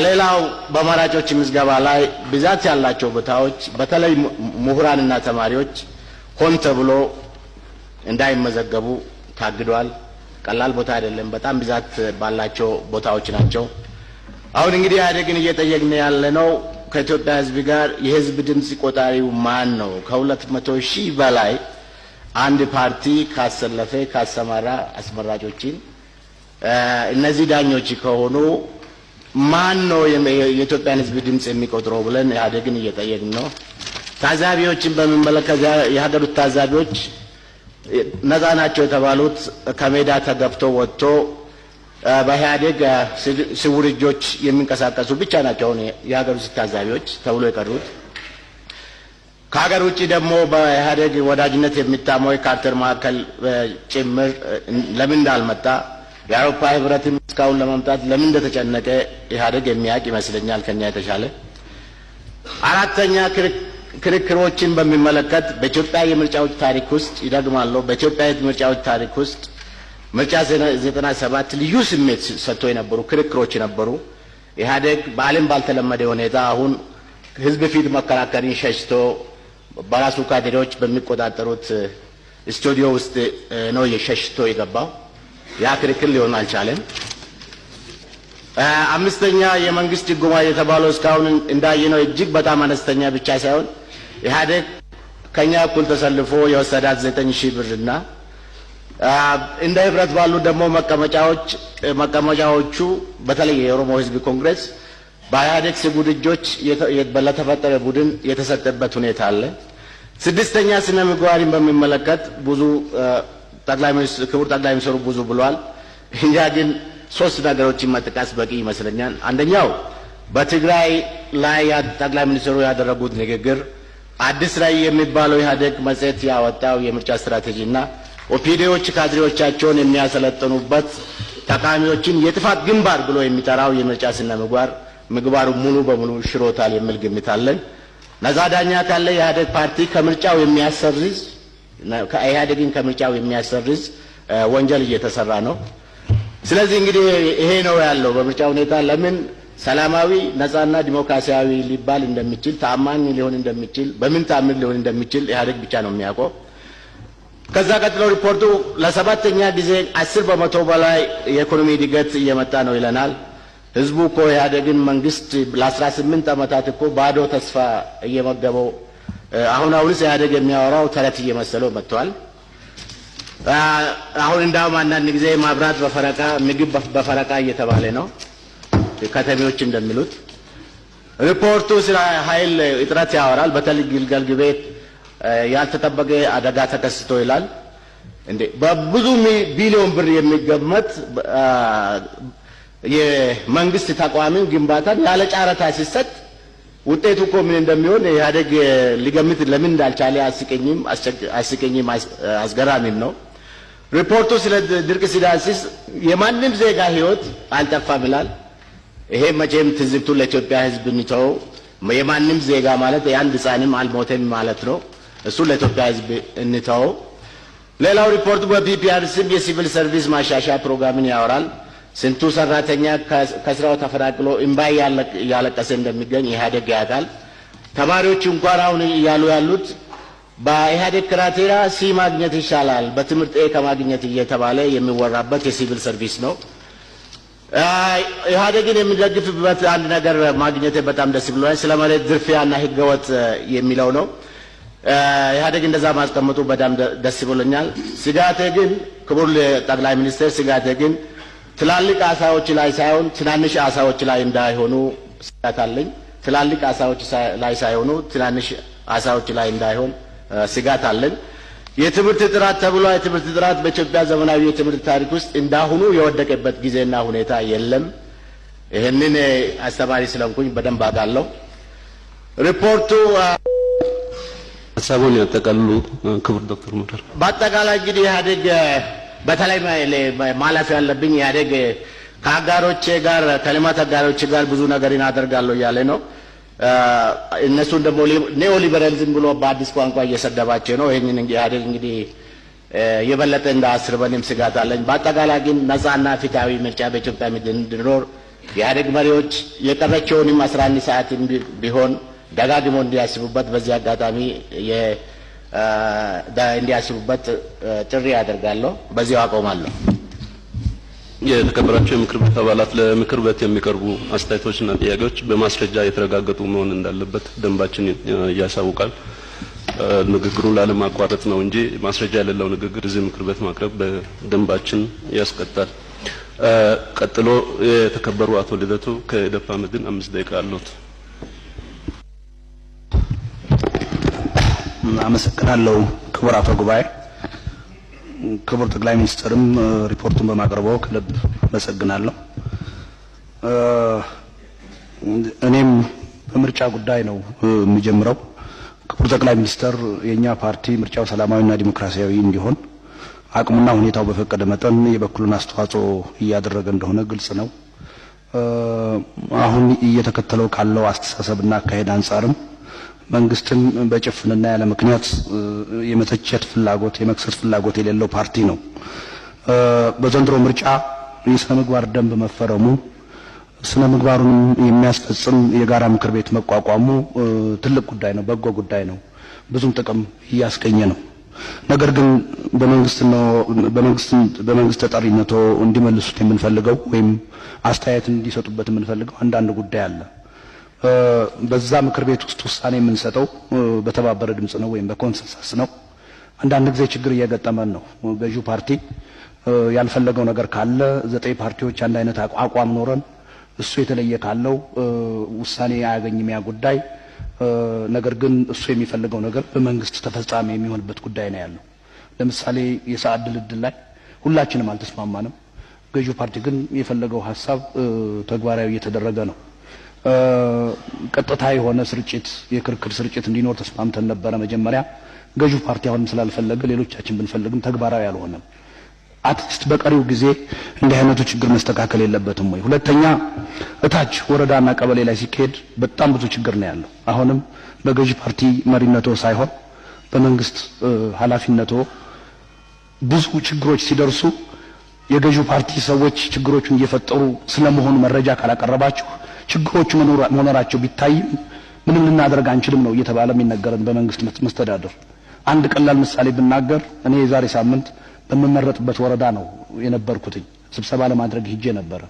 ሌላው በመራጮች ምዝገባ ላይ ብዛት ያላቸው ቦታዎች በተለይ ምሁራንና ተማሪዎች ሆን ተብሎ እንዳይመዘገቡ ታግዷል። ቀላል ቦታ አይደለም፣ በጣም ብዛት ባላቸው ቦታዎች ናቸው። አሁን እንግዲህ ኢህአዴግን እየጠየቅን ያለነው ከኢትዮጵያ ሕዝብ ጋር የሕዝብ ድምጽ ቆጣሪው ማን ነው? ከ200,000 በላይ አንድ ፓርቲ ካሰለፈ ካሰማራ አስመራጮችን እነዚህ ዳኞች ከሆኑ ማን ነው የኢትዮጵያን ሕዝብ ድምጽ የሚቆጥረው ብለን ኢህአዴግን እየጠየቅን ነው። ታዛቢዎችን በሚመለከት የሀገር ታዛቢዎች ነፃ ናቸው የተባሉት ከሜዳ ተገፍቶ ወጥቶ በኢህአዴግ ስውር እጆች የሚንቀሳቀሱ ብቻ ናቸው የሀገር ውስጥ ታዛቢዎች ተብሎ የቀሩት። ከሀገር ውጭ ደግሞ በኢህአዴግ ወዳጅነት የሚታማው የካርተር ማዕከል ጭምር ለምን እንዳልመጣ የአውሮፓ ህብረትም እስካሁን ለመምጣት ለምን እንደተጨነቀ ኢህአዴግ የሚያውቅ ይመስለኛል ከኛ የተሻለ። አራተኛ ክርክሮችን በሚመለከት በኢትዮጵያ የምርጫዎች ታሪክ ውስጥ ይደግማለሁ፣ በኢትዮጵያ የምርጫዎች ታሪክ ውስጥ ምርጫ 97 ልዩ ስሜት ሰጥቶ የነበሩ ክርክሮች ነበሩ። ኢህአዴግ በዓለም ባልተለመደ ሁኔታ አሁን ህዝብ ፊት መከራከርን ሸሽቶ በራሱ ካድሬዎች በሚቆጣጠሩት ስቱዲዮ ውስጥ ነው የሸሽቶ የገባው። ያ ክርክር ሊሆን አልቻለም። አምስተኛ የመንግስት ድጎማ የተባለው እስካሁን እንዳየነው እጅግ በጣም አነስተኛ ብቻ ሳይሆን ኢህአዴግ ከኛ እኩል ተሰልፎ የወሰዳት 9,000 ብርና እንደ ህብረት ባሉ ደግሞ መቀመጫዎቹ በተለይ የኦሮሞ ህዝብ ኮንግሬስ በኢህአዴግ ስውር እጆች ለተፈጠረ ቡድን የተሰጠበት ሁኔታ አለ። ስድስተኛ ስነ ምግባርን በሚመለከት ብዙ ክቡር ጠቅላይ ሚኒስትሩ ብዙ ብሏል። እኛ ግን 3 ነገሮችን መጥቀስ በቂ ይመስለኛል። አንደኛው በትግራይ ላይ ጠቅላይ ሚኒስትሩ ያደረጉት ንግግር አዲስ ራዕይ የሚባለው ኢህአዴግ መጽሔት ያወጣው የምርጫ ስትራቴጂና ኦፒዲዎች ካድሬዎቻቸውን የሚያሰለጥኑበት ተቃዋሚዎችን የጥፋት ግንባር ብሎ የሚጠራው የምርጫ ስነ ምግባሩ ሙሉ በሙሉ ሽሮታል የሚል ግምት አለን። ነፃ ዳኛ ካለ የኢህአዴግ ፓርቲ ከምርጫው የሚያሰርዝ ከኢህአዴግን ከምርጫው የሚያሰርዝ ወንጀል እየተሰራ ነው። ስለዚህ እንግዲህ ይሄ ነው ያለው በምርጫ ሁኔታ ለምን ሰላማዊ ነፃና ዲሞክራሲያዊ ሊባል እንደሚችል ተአማኒ ሊሆን እንደሚችል በምን ታምር ሊሆን እንደሚችል ኢህአዴግ ብቻ ነው የሚያውቀው። ከዛ ቀጥሎ ሪፖርቱ ለ7ኛ ጊዜ 10% በላይ የኢኮኖሚ እድገት እየመጣ ነው ይለናል። ህዝቡ እኮ ኢህአዴግን መንግስት ለ18 ዓመታት እኮ ባዶ ተስፋ እየመገበው አሁንስ ኢህአዴግ የሚያወራው ተረት እየመሰለው መጥቷል። አሁን እንዳውም አንዳንድ ጊዜ ማብራት በፈረቃ ምግብ በፈረቃ እየተባለ ነው ከተሜዎች እንደሚሉት። ሪፖርቱ ስለ ኃይል እጥረት ያወራል። በተለይ ግልገል ግቤ ያልተጠበቀ አደጋ ተከስቶ ይላል። እንዴ በብዙ ቢሊዮን ብር የሚገመት የመንግስት ተቋምን ግንባታን ያለ ጨረታ ሲሰጥ ውጤቱ እኮ ምን እንደሚሆን ኢህአዴግ ሊገምት ለምን እንዳልቻለ አስቀኝም አስገራሚም ነው። ሪፖርቱ ስለ ድርቅ ሲዳስስ የማንም ዜጋ ህይወት አልጠፋም ይላል። ይሄ መቼም ትዝብቱ ለኢትዮጵያ ህዝብ እንተው። የማንም ዜጋ ማለት የአንድ ህፃንም አልሞተም ማለት ነው። እሱ ለኢትዮጵያ ህዝብ እንተው። ሌላው ሪፖርቱ በፒፒአር ስም የሲቪል ሰርቪስ ማሻሻያ ፕሮግራምን ያወራል። ስንቱ ሰራተኛ ከስራው ተፈናቅሎ እምባይ ያለቀሰ እንደሚገኝ ኢህአዴግ ያውቃል። ተማሪዎች እንኳን አሁን እያሉ ያሉት በኢህአዴግ ክራቴሪያ ሲ ማግኘት ይሻላል በትምህርት ኤ ከማግኘት እየተባለ የሚወራበት የሲቪል ሰርቪስ ነው። ኢህአዴግን የሚደግፍበት አንድ ነገር ማግኘት በጣም ደስ ብሎኛል። ስለ መሬት ዝርፊያና ህገወጥ የሚለው ነው። ኢህአዴግ እንደዛ ማስቀመጡ በጣም ደስ ብሎኛል። ስጋቴ ግን ክቡር ጠቅላይ ሚኒስትር ስጋቴ ግን ትላልቅ አሳዎች ላይ ሳይሆን ትናንሽ አሳዎች ላይ እንዳይሆኑ ስጋት አለኝ። ትላልቅ አሳዎች ላይ ሳይሆኑ ትናንሽ አሳዎች ላይ እንዳይሆን ስጋት አለኝ። የትምህርት ጥራት ተብሎ የትምህርት ጥራት በኢትዮጵያ ዘመናዊ የትምህርት ታሪክ ውስጥ እንዳሁኑ የወደቀበት ጊዜና ሁኔታ የለም። ይህንን አስተማሪ ስለንኩኝ በደንብ አውቃለሁ። ሪፖርቱ ሀሳቡን ያጠቃልሉ ክቡር ዶክተር ሙደር። በአጠቃላይ እንግዲህ ኢህአዴግ በተለይ ማለፍ ያለብኝ ኢህአዴግ ከአጋሮቼ ጋር ከልማት አጋሮቼ ጋር ብዙ ነገርን አደርጋለሁ እያለ ነው። እነሱን ደግሞ ኔኦሊበራሊዝም ብሎ በአዲስ ቋንቋ እየሰደባቸው ነው። ይህንን ኢህአዴግ እንግዲህ የበለጠ እንዳያስርበንም ስጋት አለኝ። በአጠቃላይ ግን ነፃና ፍትሃዊ ምርጫ በኢትዮጵያ እንዲኖር የኢህአዴግ መሪዎች የቀረችውንም 11 ሰዓት ቢሆን ደጋግሞ እንዲያስቡበት በዚህ አጋጣሚ እንዲያስቡበት ጥሪ አደርጋለሁ። በዚያው አቆማለሁ። የተከበራቸው የምክር ቤት አባላት ለምክር ቤት የሚቀርቡ አስተያየቶችና ጥያቄዎች በማስረጃ የተረጋገጡ መሆን እንዳለበት ደንባችን ያሳውቃል። ንግግሩን ላለማቋረጥ ነው እንጂ ማስረጃ የሌለው ንግግር እዚህ ምክር ቤት ማቅረብ በደንባችን ያስቀጣል። ቀጥሎ የተከበሩ አቶ ልደቱ ከኢዴፓ መድን 5 ደቂቃ አሉት። አመሰግናለሁ ክቡር አፈ ጉባኤ። ክቡር ጠቅላይ ሚኒስትርም ሪፖርቱን በማቅረበው ከልብ አመሰግናለሁ። እኔም በምርጫ ጉዳይ ነው የሚጀምረው። ክቡር ጠቅላይ ሚኒስትር የኛ ፓርቲ ምርጫው ሰላማዊና ዲሞክራሲያዊ እንዲሆን አቅሙና ሁኔታው በፈቀደ መጠን የበኩሉን አስተዋጽኦ እያደረገ እንደሆነ ግልጽ ነው። አሁን እየተከተለው ካለው አስተሳሰብና አካሄድ አንጻርም መንግስትን በጭፍንና ያለ ምክንያት የመተቸት ፍላጎት የመክሰስ ፍላጎት የሌለው ፓርቲ ነው። በዘንድሮ ምርጫ የስነ ምግባር ደንብ መፈረሙ ስነ ምግባሩን የሚያስፈጽም የጋራ ምክር ቤት መቋቋሙ ትልቅ ጉዳይ ነው፣ በጎ ጉዳይ ነው፣ ብዙም ጥቅም እያስገኘ ነው። ነገር ግን በመንግስት ተጠሪነቶ እንዲመልሱት የምንፈልገው ወይም አስተያየት እንዲሰጡበት የምንፈልገው አንዳንድ ጉዳይ አለ። በዛ ምክር ቤት ውስጥ ውሳኔ የምንሰጠው በተባበረ ድምጽ ነው ወይም በኮንሰንሰስ ነው። አንዳንድ ጊዜ ችግር እየገጠመን ነው። ገዢው ፓርቲ ያልፈለገው ነገር ካለ 9 ፓርቲዎች አንድ አይነት አቋም ኖረን እሱ የተለየ ካለው ውሳኔ አያገኝም ያ ጉዳይ። ነገር ግን እሱ የሚፈልገው ነገር በመንግስት ተፈጻሚ የሚሆንበት ጉዳይ ነው ያለው። ለምሳሌ የሰዓት ድልድል ላይ ሁላችንም አልተስማማንም። ገዢው ፓርቲ ግን የፈለገው ሐሳብ ተግባራዊ እየተደረገ ነው። ቀጥታ የሆነ ስርጭት የክርክር ስርጭት እንዲኖር ተስማምተን ነበረ መጀመሪያ። ገዢው ፓርቲ አሁንም ስላልፈለገ ሌሎቻችን ብንፈልግም ተግባራዊ አልሆነም። አትሊስት በቀሪው ጊዜ እንዲህ አይነቱ ችግር መስተካከል የለበትም ወይ? ሁለተኛ እታች ወረዳና ቀበሌ ላይ ሲካሄድ በጣም ብዙ ችግር ነው ያለው። አሁንም በገዢ ፓርቲ መሪነቶ ሳይሆን በመንግስት ኃላፊነቶ ብዙ ችግሮች ሲደርሱ የገዢው ፓርቲ ሰዎች ችግሮቹን እየፈጠሩ ስለመሆኑ መረጃ ካላቀረባችሁ ችግሮቹ መኖራቸው ቢታይም ምንም ልናደርግ አንችልም ነው እየተባለ የሚነገረን በመንግስት መስተዳድር። አንድ ቀላል ምሳሌ ብናገር እኔ የዛሬ ሳምንት በመመረጥበት ወረዳ ነው የነበርኩትኝ። ስብሰባ ለማድረግ ሄጄ ነበር።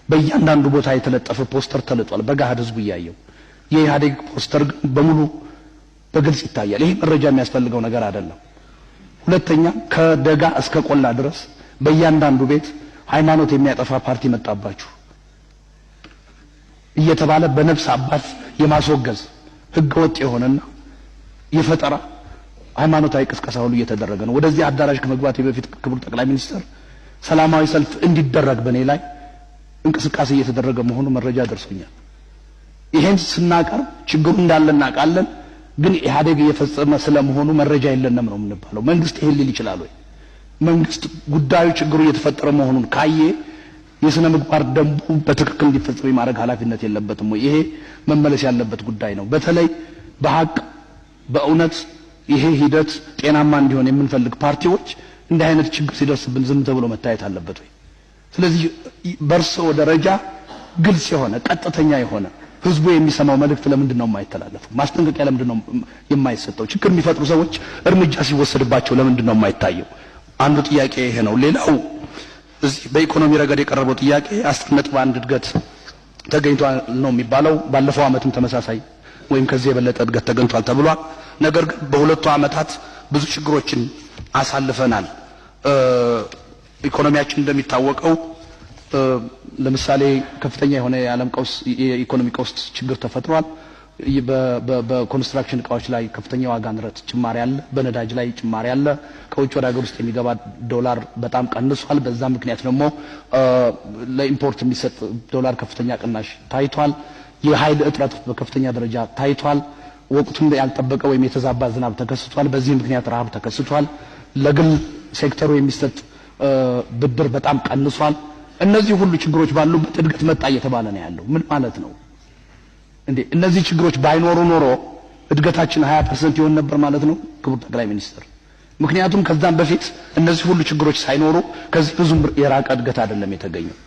በእያንዳንዱ ቦታ የተለጠፈ ፖስተር ተለጧል በጋድ ህዝቡ ያየው። የኢህአዴግ ፖስተር በሙሉ በግልጽ ይታያል። ይሄ መረጃ የሚያስፈልገው ነገር አይደለም። ሁለተኛ ከደጋ እስከ ቆላ ድረስ በእያንዳንዱ ቤት ሃይማኖት የሚያጠፋ ፓርቲ መጣባችሁ እየተባለ በነፍስ አባት የማስወገዝ ህገወጥ የሆነና የፈጠራ ሃይማኖታዊ ቅስቀሳ ሁሉ እየተደረገ ነው። ወደዚህ አዳራሽ ከመግባቴ በፊት ክቡር ጠቅላይ ሚኒስትር ሰላማዊ ሰልፍ እንዲደረግ በኔ ላይ እንቅስቃሴ እየተደረገ መሆኑ መረጃ ደርሶኛል። ይሄን ስናቀርብ ችግሩ እንዳለ እናውቃለን፣ ግን ኢህአዴግ እየፈጸመ ስለመሆኑ መረጃ የለንም ነው የምንባለው። መንግስት ይሄን ሊል ይችላል ወይ? መንግስት ጉዳዩ ችግሩ እየተፈጠረ መሆኑን ካየ የስነ ምግባር ደንቡ በትክክል እንዲፈጸም የማድረግ ኃላፊነት የለበትም ወይ? ይሄ መመለስ ያለበት ጉዳይ ነው። በተለይ በሐቅ በእውነት ይሄ ሂደት ጤናማ እንዲሆን የምንፈልግ ፓርቲዎች እንዲህ አይነት ችግር ሲደርስብን ዝም ተብሎ መታየት አለበት ወይ? ስለዚህ በእርስዎ ደረጃ ግልጽ የሆነ ቀጥተኛ የሆነ ህዝቡ የሚሰማው መልእክት ለምንድን ነው የማይተላለፈው? ማስጠንቀቂያ ለምንድን ነው የማይሰጠው? ችግር የሚፈጥሩ ሰዎች እርምጃ ሲወሰድባቸው ለምንድን ነው የማይታየው? አንዱ ጥያቄ ይሄ ነው። ሌላው እዚህ በኢኮኖሚ ረገድ የቀረበው ጥያቄ 10.1 እድገት ተገኝቷል ነው የሚባለው። ባለፈው አመትም ተመሳሳይ ወይም ከዚህ የበለጠ እድገት ተገኝቷል ተብሏል። ነገር ግን በሁለቱ አመታት ብዙ ችግሮችን አሳልፈናል። ኢኮኖሚያችን እንደሚታወቀው ለምሳሌ ከፍተኛ የሆነ የዓለም ቀውስ የኢኮኖሚ ቀውስ ችግር ተፈጥሯል። በኮንስትራክሽን እቃዎች ላይ ከፍተኛ ዋጋ ንረት ጭማሪ አለ። በነዳጅ ላይ ጭማሪ አለ። ከውጭ ወደ ሀገር ውስጥ የሚገባ ዶላር በጣም ቀንሷል። በዛ ምክንያት ደግሞ ለኢምፖርት የሚሰጥ ዶላር ከፍተኛ ቅናሽ ታይቷል። የኃይል እጥረት በከፍተኛ ደረጃ ታይቷል። ወቅቱን ያልጠበቀ ወይም የተዛባ ዝናብ ተከስቷል። በዚህ ምክንያት ረሃብ ተከስቷል። ለግል ሴክተሩ የሚሰጥ ብድር በጣም ቀንሷል። እነዚህ ሁሉ ችግሮች ባሉበት እድገት መጣ እየተባለ ነው ያለው። ምን ማለት ነው እንዴ? እነዚህ ችግሮች ባይኖሩ ኖሮ እድገታችን 20% ይሆን ነበር ማለት ነው ክቡር ጠቅላይ ሚኒስትር። ምክንያቱም ከዛም በፊት እነዚህ ሁሉ ችግሮች ሳይኖሩ ከዚህ ብዙም የራቀ እድገት አይደለም የተገኘው።